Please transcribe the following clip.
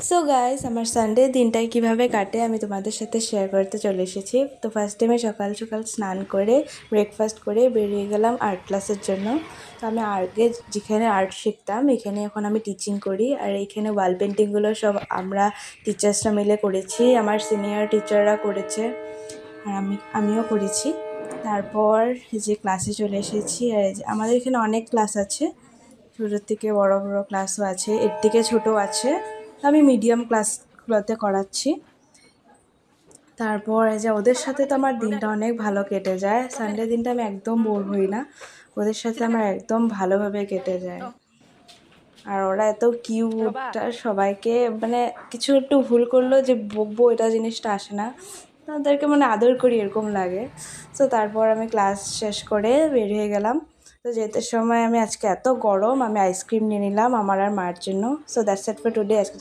So guys, আমার Sunday দিনটাই কিভাবে কাটে আমি তোমাদের সাথে শেয়ার করতে চলে এসেছি। তো ফার্স্ট টাইমে সকাল সকাল স্নান করে ব্রেকফাস্ট করে বেরিয়ে গেলাম আর্ট ক্লাসের জন্য। তো আমি আগে যেখানে আর্ট শিখতাম এখানে এখন আমি টিচিং করি, আর এইখানে ওয়াল পেন্টিংগুলো সব আমরা টিচার্সরা মিলে করেছি, আমার সিনিয়র টিচাররা করেছে আর আমিও করেছি। তারপর যে ক্লাসে চলে এসেছি, আর আমাদের এখানে অনেক ক্লাস আছে, ছোটোর থেকে বড় বড় ক্লাসও আছে, এর থেকে ছোটও আছে। আমি মিডিয়াম ক্লাসগুলোতে করাচ্ছি। তারপর যে ওদের সাথে তো আমার দিনটা অনেক ভালো কেটে যায়, সানডে দিনটা আমি একদম বোর হই না, ওদের সাথে আমার একদম ভালোভাবে কেটে যায়। আর ওরা এত কিউট, আর সবাইকে মানে কিছু একটু ভুল করলো যে বকবো এটা জিনিসটা আসে না, তাদেরকে মানে আদর করি এরকম লাগে। সো তারপর আমি ক্লাস শেষ করে বের হয়ে গেলাম। তো যেতে সময় আমি আজকে এত গরম, আমি আইসক্রিম নিয়ে নিলাম আমার আর মার জন্য। So that's it for today. আজকে